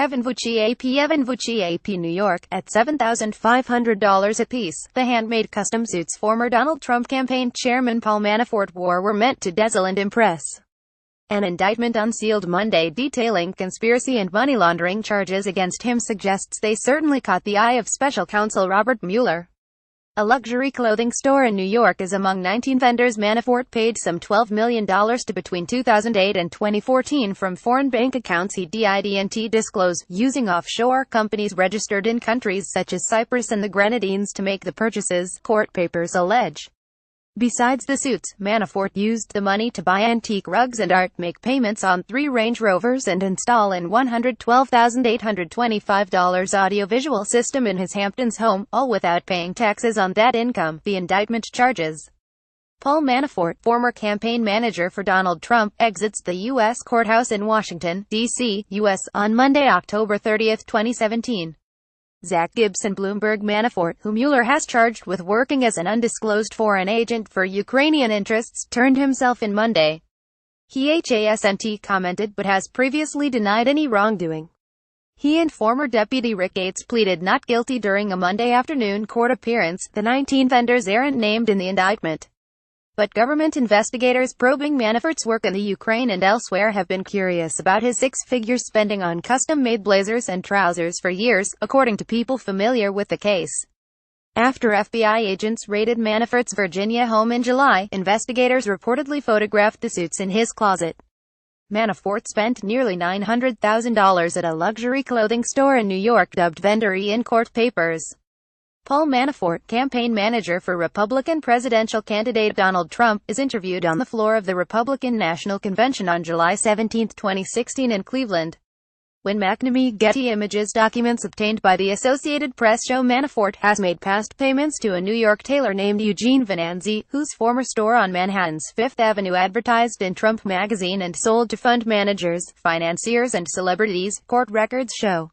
Evan Vucci AP New York, at $7,500 apiece. The handmade custom suits former Donald Trump campaign chairman Paul Manafort wore were meant to dazzle and impress. An indictment unsealed Monday detailing conspiracy and money laundering charges against him suggests they certainly caught the eye of special counsel Robert Mueller. A luxury clothing store in New York is among 19 vendors Manafort paid some $12 million to between 2008 and 2014 from foreign bank accounts he didn't disclose, using offshore companies registered in countries such as Cyprus and the Grenadines to make the purchases, court papers allege. Besides the suits, Manafort used the money to buy antique rugs and art, make payments on 3 Range Rovers, and install an $112,825 audiovisual system in his Hamptons home, all without paying taxes on that income, the indictment charges. Paul Manafort, former campaign manager for Donald Trump, exits the U.S. courthouse in Washington, D.C., U.S., on Monday, October 30, 2017. Zach Gibson Bloomberg Manafort, who Mueller has charged with working as an undisclosed foreign agent for Ukrainian interests, turned himself in Monday. He hasn't commented but has previously denied any wrongdoing. He and former Deputy Rick Gates pleaded not guilty during a Monday afternoon court appearance. The 19 vendors aren't named in the indictment, but government investigators probing Manafort's work in the Ukraine and elsewhere have been curious about his six-figure spending on custom-made blazers and trousers for years, according to people familiar with the case. After FBI agents raided Manafort's Virginia home in July, investigators reportedly photographed the suits in his closet. Manafort spent nearly $900,000 at a luxury clothing store in New York dubbed Vendor E in court papers. Paul Manafort, campaign manager for Republican presidential candidate Donald Trump, is interviewed on the floor of the Republican National Convention on July 17, 2016 in Cleveland. When McNamee Getty Images documents obtained by the Associated Press show Manafort has made past payments to a New York tailor named Eugene Venanzi, whose former store on Manhattan's Fifth Avenue advertised in Trump magazine and sold to fund managers, financiers and celebrities, court records show.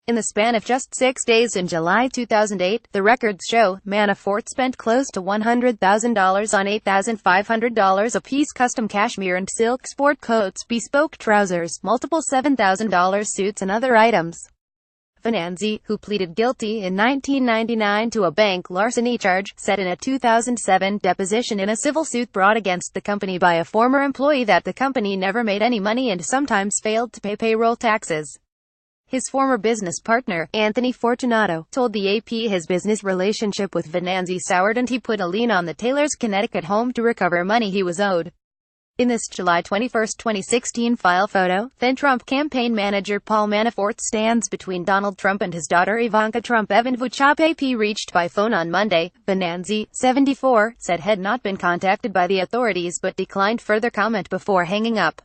In the span of just 6 days in July 2008, the records show, Manafort spent close to $100,000 on $8,500 apiece custom cashmere and silk sport coats, bespoke trousers, multiple $7,000 suits and other items. Venanzi, who pleaded guilty in 1999 to a bank larceny charge, said in a 2007 deposition in a civil suit brought against the company by a former employee that the company never made any money and sometimes failed to pay payroll taxes. His former business partner, Anthony Fortunato, told the AP his business relationship with Venanzi soured and he put a lien on the tailor's Connecticut home to recover money he was owed. In this July 21, 2016 file photo, then Trump campaign manager Paul Manafort stands between Donald Trump and his daughter Ivanka Trump. Evan Vucci AP reached by phone on Monday. Venanzi, 74, said had not been contacted by the authorities but declined further comment before hanging up.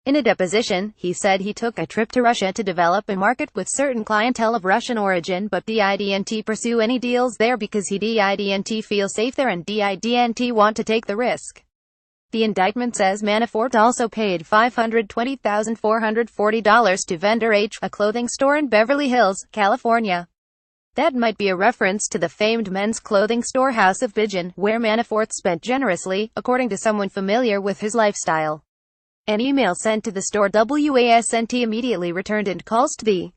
In a deposition, he said he took a trip to Russia to develop a market with certain clientele of Russian origin but didn't pursue any deals there because he didn't feel safe there and didn't want to take the risk. The indictment says Manafort also paid $520,440 to Vendor H, a clothing store in Beverly Hills, California. That might be a reference to the famed men's clothing store House of Pigeon, where Manafort spent generously, according to someone familiar with his lifestyle. An email sent to the store wasn't immediately returned and calls to the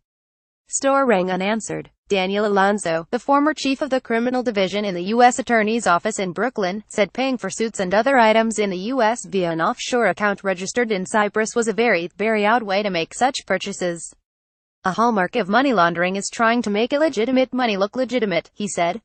store rang unanswered. Daniel Alonso, the former chief of the criminal division in the U.S. Attorney's Office in Brooklyn, said paying for suits and other items in the U.S. via an offshore account registered in Cyprus was a very odd way to make such purchases. A hallmark of money laundering is trying to make illegitimate money look legitimate, he said.